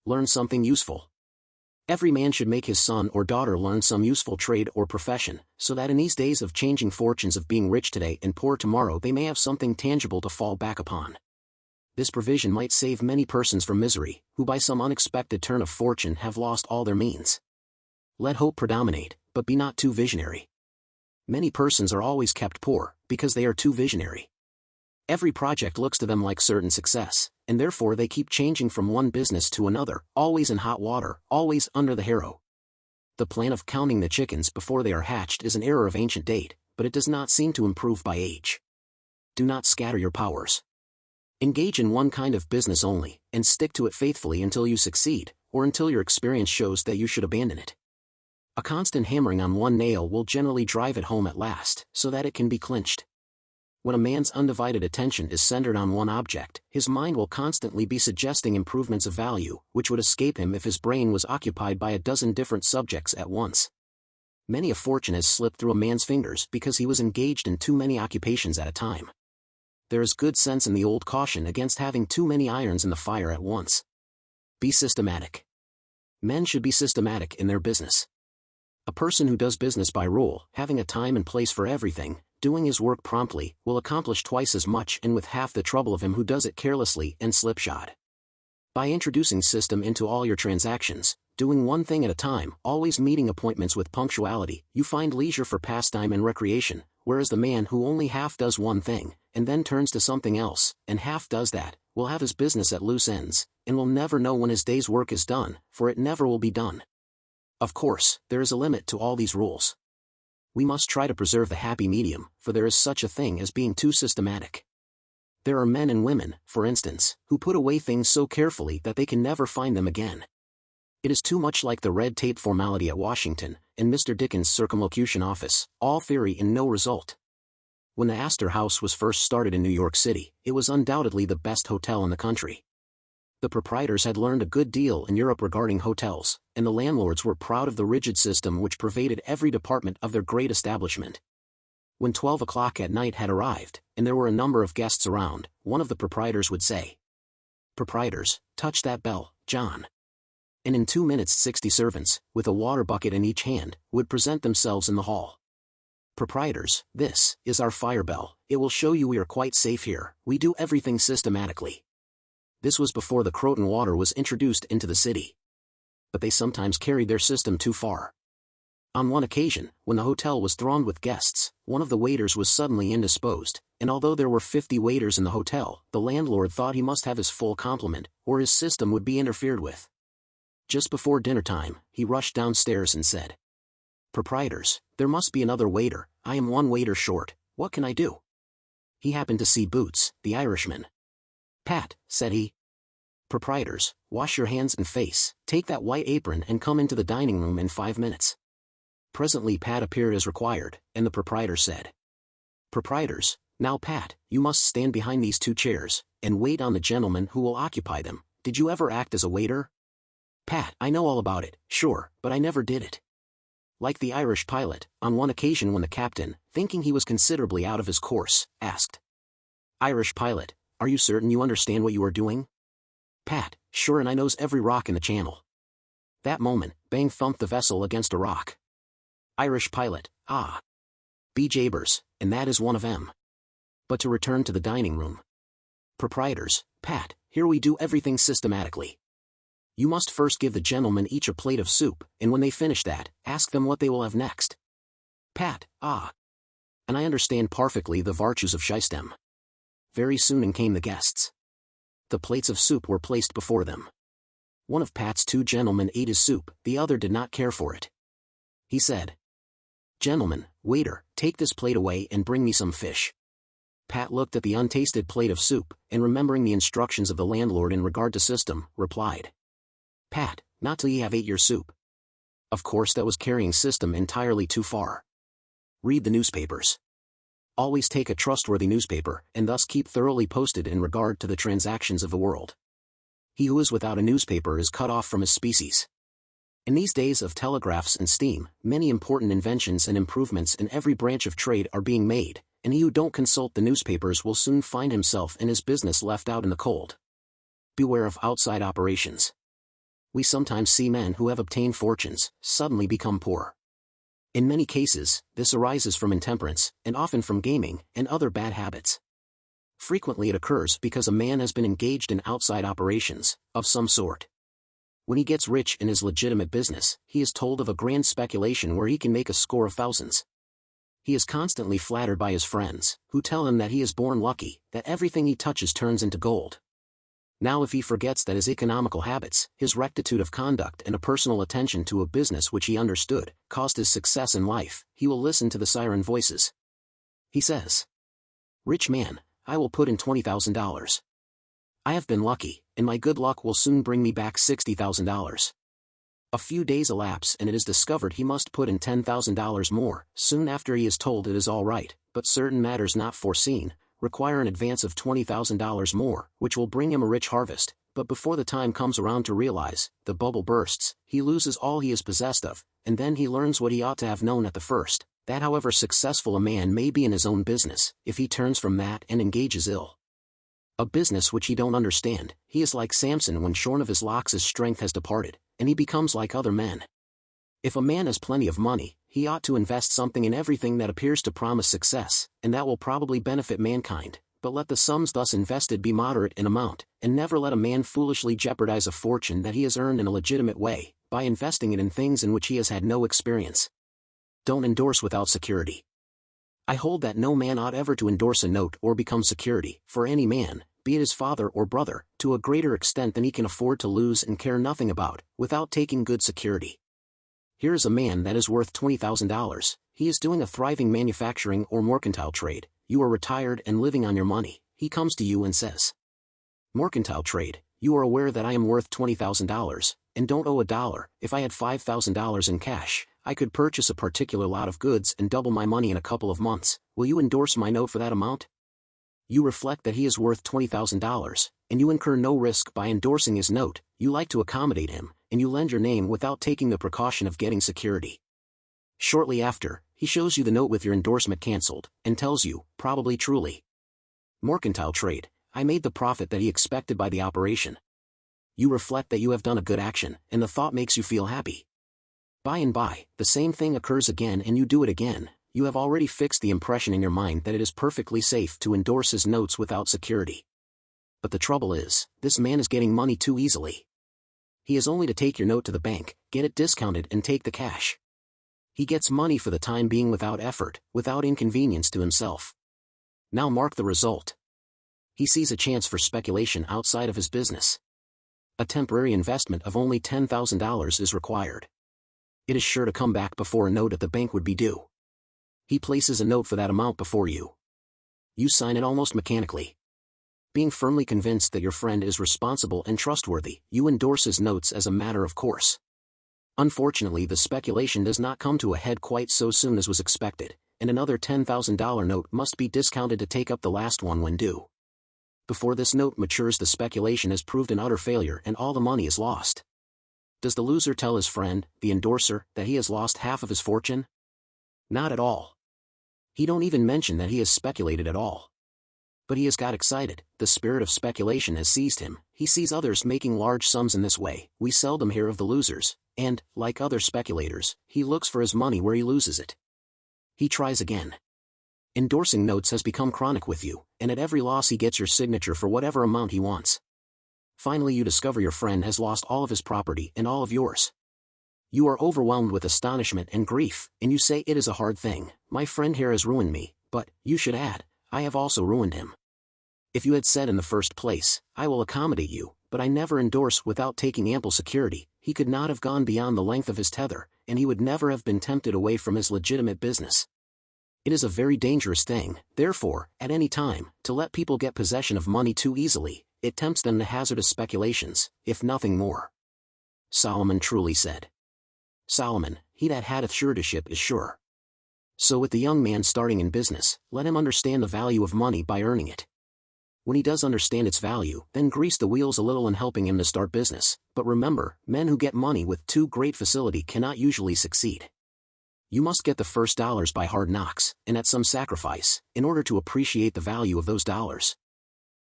Learn something useful. Every man should make his son or daughter learn some useful trade or profession, so that in these days of changing fortunes of being rich today and poor tomorrow they may have something tangible to fall back upon. This provision might save many persons from misery, who by some unexpected turn of fortune have lost all their means. Let hope predominate, but be not too visionary. Many persons are always kept poor, because they are too visionary. Every project looks to them like certain success, and therefore they keep changing from one business to another, always in hot water, always under the harrow. The plan of counting the chickens before they are hatched is an error of ancient date, but it does not seem to improve by age. Do not scatter your powers. Engage in one kind of business only, and stick to it faithfully until you succeed, or until your experience shows that you should abandon it. A constant hammering on one nail will generally drive it home at last, so that it can be clinched. When a man's undivided attention is centered on one object, his mind will constantly be suggesting improvements of value, which would escape him if his brain was occupied by a dozen different subjects at once. Many a fortune has slipped through a man's fingers because he was engaged in too many occupations at a time. There is good sense in the old caution against having too many irons in the fire at once. Be systematic. Men should be systematic in their business. A person who does business by rule, having a time and place for everything, doing his work promptly, will accomplish twice as much and with half the trouble of him who does it carelessly and slipshod. By introducing system into all your transactions, doing one thing at a time, always meeting appointments with punctuality, you find leisure for pastime and recreation, whereas the man who only half does one thing, and then turns to something else, and half does that, will have his business at loose ends, and will never know when his day's work is done, for it never will be done. Of course, there is a limit to all these rules. We must try to preserve the happy medium, for there is such a thing as being too systematic. There are men and women, for instance, who put away things so carefully that they can never find them again. It is too much like the red tape formality at Washington, and Mr. Dickens' circumlocution office, all theory and no result. When the Astor House was first started in New York City, it was undoubtedly the best hotel in the country. The proprietors had learned a good deal in Europe regarding hotels, and the landlords were proud of the rigid system which pervaded every department of their great establishment. When 12 o'clock at night had arrived, and there were a number of guests around, one of the proprietors would say, "Proprietors, touch that bell, John." And in 2 minutes 60 servants, with a water bucket in each hand, would present themselves in the hall. "Proprietors, this is our fire bell, it will show you we are quite safe here, we do everything systematically." This was before the Croton water was introduced into the city. But they sometimes carried their system too far. On one occasion, when the hotel was thronged with guests, one of the waiters was suddenly indisposed, and although there were 50 waiters in the hotel, the landlord thought he must have his full complement, or his system would be interfered with. Just before dinner time, he rushed downstairs and said, "Proprietors, there must be another waiter, I am one waiter short, what can I do?" He happened to see Boots, the Irishman. "Pat," said he, "proprietors, wash your hands and face, take that white apron and come into the dining room in 5 minutes." Presently Pat appeared as required, and the proprietor said, "Proprietors, now Pat, you must stand behind these 2 chairs, and wait on the gentleman who will occupy them. Did you ever act as a waiter?" "Pat, I know all about it, sure, but I never did it." Like the Irish pilot, on one occasion when the captain, thinking he was considerably out of his course, asked, "Irish pilot, are you certain you understand what you are doing?" "Pat, sure, and I knows every rock in the channel." That moment, bang thumped the vessel against a rock. Irish pilot, "Ah, be jabers, and that is one of 'em." But to return to the dining room. Proprietors, "Pat, here we do everything systematically. You must first give the gentlemen each a plate of soup, and when they finish that, ask them what they will have next." Pat, "Ah, and I understand perfectly the vartues of system." Very soon in came the guests. The plates of soup were placed before them. One of Pat's 2 gentlemen ate his soup, the other did not care for it. He said, "Gentlemen, waiter, take this plate away and bring me some fish." Pat looked at the untasted plate of soup, and remembering the instructions of the landlord in regard to system, replied, "Pat, not till ye have ate your soup." Of course that was carrying system entirely too far. Read the newspapers. Always take a trustworthy newspaper, and thus keep thoroughly posted in regard to the transactions of the world. He who is without a newspaper is cut off from his species. In these days of telegraphs and steam, many important inventions and improvements in every branch of trade are being made, and he who don't consult the newspapers will soon find himself and his business left out in the cold. Beware of outside operations. We sometimes see men who have obtained fortunes suddenly become poor. In many cases, this arises from intemperance, and often from gaming and other bad habits. Frequently it occurs because a man has been engaged in outside operations, of some sort. When he gets rich in his legitimate business, he is told of a grand speculation where he can make a score of thousands. He is constantly flattered by his friends, who tell him that he is born lucky, that everything he touches turns into gold. Now if he forgets that his economical habits, his rectitude of conduct and a personal attention to a business which he understood, caused his success in life, he will listen to the siren voices. He says, "Rich man, I will put in $20,000. I have been lucky, and my good luck will soon bring me back $60,000. A few days elapse and it is discovered he must put in $10,000 more. Soon after he is told it is all right, but certain matters not foreseen require an advance of $20,000 more, which will bring him a rich harvest. But before the time comes around to realize, the bubble bursts, he loses all he is possessed of, and then he learns what he ought to have known at the first, that however successful a man may be in his own business, if he turns from that and engages a business which he don't understand, he is like Samson when shorn of his locks his strength has departed, and he becomes like other men. If a man has plenty of money, he ought to invest something in everything that appears to promise success, and that will probably benefit mankind, but let the sums thus invested be moderate in amount, and never let a man foolishly jeopardize a fortune that he has earned in a legitimate way, by investing it in things in which he has had no experience. Don't endorse without security. I hold that no man ought ever to endorse a note or become security, for any man, be it his father or brother, to a greater extent than he can afford to lose and care nothing about, without taking good security. Here is a man that is worth $20,000, he is doing a thriving manufacturing or mercantile trade, you are retired and living on your money, he comes to you and says, "Mercantile trade, you are aware that I am worth $20,000, and don't owe a dollar. If I had $5,000 in cash, I could purchase a particular lot of goods and double my money in a couple of months. Will you endorse my note for that amount?" You reflect that he is worth $20,000, and you incur no risk by endorsing his note, you like to accommodate him, and you lend your name without taking the precaution of getting security. Shortly after, he shows you the note with your endorsement cancelled, and tells you, probably truly, "Mercantile trade, I made the profit that he expected by the operation." You reflect that you have done a good action, and the thought makes you feel happy. By and by, the same thing occurs again and you do it again. You have already fixed the impression in your mind that it is perfectly safe to endorse his notes without security. But the trouble is, this man is getting money too easily. He has only to take your note to the bank, get it discounted and take the cash. He gets money for the time being without effort, without inconvenience to himself. Now mark the result. He sees a chance for speculation outside of his business. A temporary investment of only $10,000 is required. It is sure to come back before a note at the bank would be due. He places a note for that amount before you. You sign it almost mechanically. Being firmly convinced that your friend is responsible and trustworthy, you endorse his notes as a matter of course. Unfortunately, the speculation does not come to a head quite so soon as was expected, and another $10,000 note must be discounted to take up the last one when due. Before this note matures, the speculation has proved an utter failure and all the money is lost. Does the loser tell his friend, the endorser, that he has lost half of his fortune? Not at all. He don't even mention that he has speculated at all. But he has got excited, the spirit of speculation has seized him, he sees others making large sums in this way, we seldom hear of the losers, and, like other speculators, he looks for his money where he loses it. He tries again. Endorsing notes has become chronic with you, and at every loss he gets your signature for whatever amount he wants. Finally you discover your friend has lost all of his property and all of yours. You are overwhelmed with astonishment and grief, and you say it is a hard thing, my friend here has ruined me, but, you should add, I have also ruined him. If you had said in the first place, I will accommodate you, but I never endorse without taking ample security, he could not have gone beyond the length of his tether, and he would never have been tempted away from his legitimate business. It is a very dangerous thing, therefore, at any time, to let people get possession of money too easily, it tempts them to hazardous speculations, if nothing more. Solomon truly said. Solomon, he that hath suretyship is sure. So with the young man starting in business, let him understand the value of money by earning it. When he does understand its value, then grease the wheels a little in helping him to start business, but remember, men who get money with too great facility cannot usually succeed. You must get the first dollars by hard knocks, and at some sacrifice, in order to appreciate the value of those dollars.